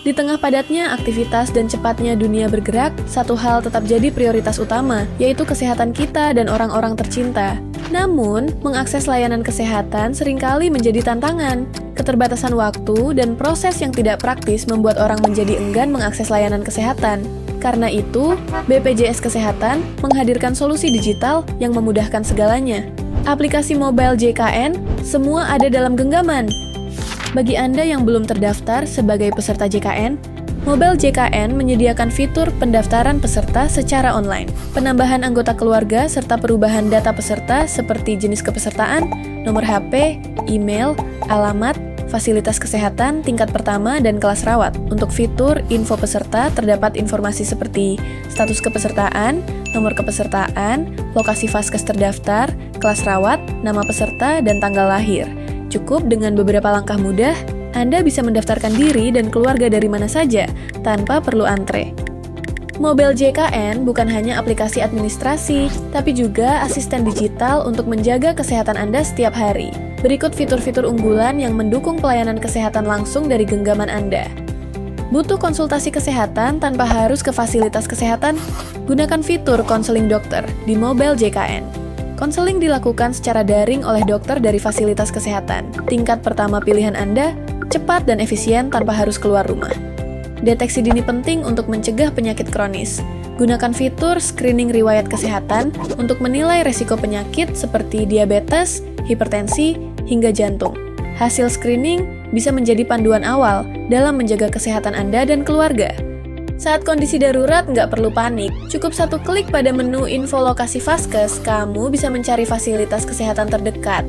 Di tengah padatnya aktivitas dan cepatnya dunia bergerak, satu hal tetap jadi prioritas utama, yaitu kesehatan kita dan orang-orang tercinta. Namun, mengakses layanan kesehatan seringkali menjadi tantangan. Keterbatasan waktu dan proses yang tidak praktis membuat orang menjadi enggan mengakses layanan kesehatan. Karena itu, BPJS Kesehatan menghadirkan solusi digital yang memudahkan segalanya. Aplikasi mobile JKN, semua ada dalam genggaman. Bagi Anda yang belum terdaftar sebagai peserta JKN, Mobile JKN menyediakan fitur pendaftaran peserta secara online, penambahan anggota keluarga, serta perubahan data peserta seperti jenis kepesertaan, nomor HP, email, alamat, fasilitas kesehatan tingkat pertama, dan kelas rawat. Untuk fitur info peserta terdapat informasi seperti status kepesertaan, nomor kepesertaan, lokasi vaskes terdaftar, kelas rawat, nama peserta, dan tanggal lahir. Cukup dengan beberapa langkah mudah, Anda bisa mendaftarkan diri dan keluarga dari mana saja, tanpa perlu antre. Mobile JKN bukan hanya aplikasi administrasi, tapi juga asisten digital untuk menjaga kesehatan Anda setiap hari. Berikut fitur-fitur unggulan yang mendukung pelayanan kesehatan langsung dari genggaman Anda. Butuh konsultasi kesehatan tanpa harus ke fasilitas kesehatan? Gunakan fitur konseling dokter di Mobile JKN. Konseling dilakukan secara daring oleh dokter dari fasilitas kesehatan. Tingkat pertama pilihan Anda, cepat dan efisien tanpa harus keluar rumah. Deteksi dini penting untuk mencegah penyakit kronis. Gunakan fitur screening riwayat kesehatan untuk menilai resiko penyakit seperti diabetes, hipertensi, hingga jantung. Hasil screening bisa menjadi panduan awal dalam menjaga kesehatan Anda dan keluarga. Saat kondisi darurat, nggak perlu panik. Cukup satu klik pada menu info lokasi vaskes, kamu bisa mencari fasilitas kesehatan terdekat.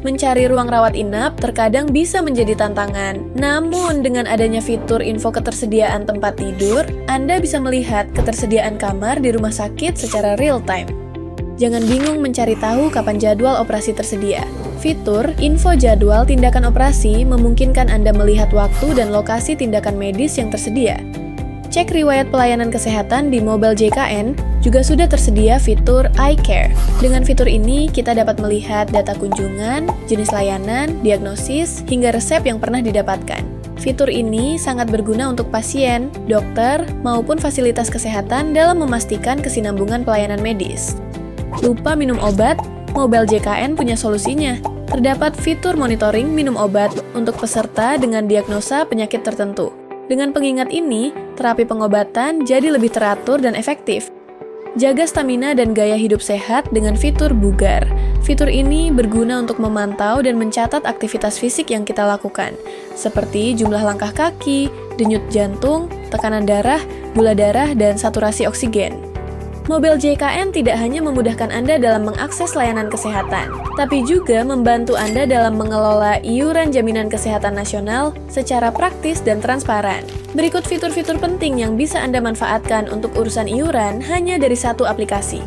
Mencari ruang rawat inap terkadang bisa menjadi tantangan. Namun, dengan adanya fitur info ketersediaan tempat tidur, Anda bisa melihat ketersediaan kamar di rumah sakit secara real-time. Jangan bingung mencari tahu kapan jadwal operasi tersedia. Fitur info jadwal tindakan operasi memungkinkan Anda melihat waktu dan lokasi tindakan medis yang tersedia. Cek riwayat pelayanan kesehatan di Mobile JKN, juga sudah tersedia fitur iCare. Dengan fitur ini, kita dapat melihat data kunjungan, jenis layanan, diagnosis, hingga resep yang pernah didapatkan. Fitur ini sangat berguna untuk pasien, dokter, maupun fasilitas kesehatan dalam memastikan kesinambungan pelayanan medis. Lupa minum obat? Mobile JKN punya solusinya. Terdapat fitur monitoring minum obat untuk peserta dengan diagnosa penyakit tertentu. Dengan pengingat ini, terapi pengobatan jadi lebih teratur dan efektif. Jaga stamina dan gaya hidup sehat dengan fitur bugar. Fitur ini berguna untuk memantau dan mencatat aktivitas fisik yang kita lakukan, seperti jumlah langkah kaki, denyut jantung, tekanan darah, gula darah, dan saturasi oksigen. Mobile JKN tidak hanya memudahkan Anda dalam mengakses layanan kesehatan, tapi juga membantu Anda dalam mengelola iuran jaminan kesehatan nasional secara praktis dan transparan. Berikut fitur-fitur penting yang bisa Anda manfaatkan untuk urusan iuran hanya dari satu aplikasi.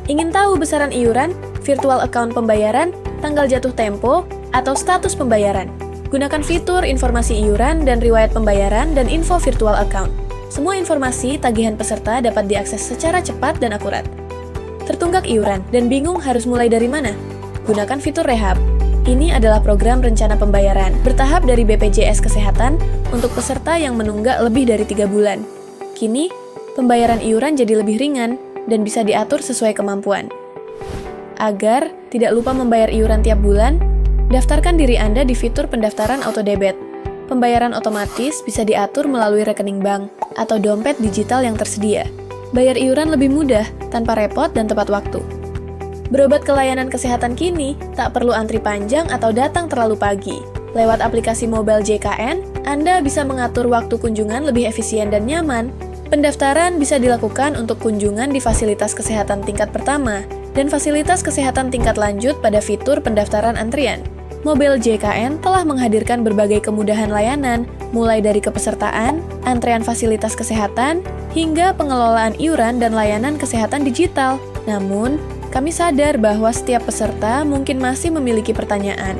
Ingin tahu besaran iuran, virtual account pembayaran, tanggal jatuh tempo, atau status pembayaran? Gunakan fitur informasi iuran dan riwayat pembayaran dan info virtual account. Semua informasi tagihan peserta dapat diakses secara cepat dan akurat. Tertunggak iuran dan bingung harus mulai dari mana? Gunakan fitur Rehab. Ini adalah program rencana pembayaran bertahap dari BPJS Kesehatan untuk peserta yang menunggak lebih dari 3 bulan. Kini, pembayaran iuran jadi lebih ringan dan bisa diatur sesuai kemampuan. Agar tidak lupa membayar iuran tiap bulan, daftarkan diri Anda di fitur pendaftaran autodebit. Pembayaran otomatis bisa diatur melalui rekening bank atau dompet digital yang tersedia. Bayar iuran lebih mudah, tanpa repot dan tepat waktu. Berobat ke layanan kesehatan kini, tak perlu antri panjang atau datang terlalu pagi. Lewat aplikasi mobile JKN, Anda bisa mengatur waktu kunjungan lebih efisien dan nyaman. Pendaftaran bisa dilakukan untuk kunjungan di fasilitas kesehatan tingkat pertama dan fasilitas kesehatan tingkat lanjut pada fitur pendaftaran antrian. Mobile JKN telah menghadirkan berbagai kemudahan layanan, mulai dari kepesertaan, antrean fasilitas kesehatan, hingga pengelolaan iuran dan layanan kesehatan digital. Namun, kami sadar bahwa setiap peserta mungkin masih memiliki pertanyaan,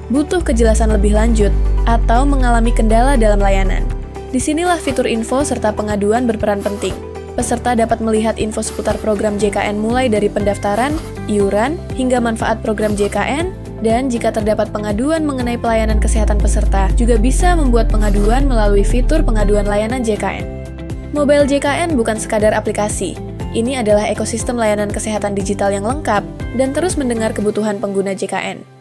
butuh kejelasan lebih lanjut, atau mengalami kendala dalam layanan. Disinilah fitur info serta pengaduan berperan penting. Peserta dapat melihat info seputar program JKN mulai dari pendaftaran, iuran, hingga manfaat program JKN, Dan jika terdapat pengaduan mengenai pelayanan kesehatan peserta, juga bisa membuat pengaduan melalui fitur pengaduan layanan JKN. Mobile JKN bukan sekadar aplikasi. Ini adalah ekosistem layanan kesehatan digital yang lengkap dan terus mendengar kebutuhan pengguna JKN.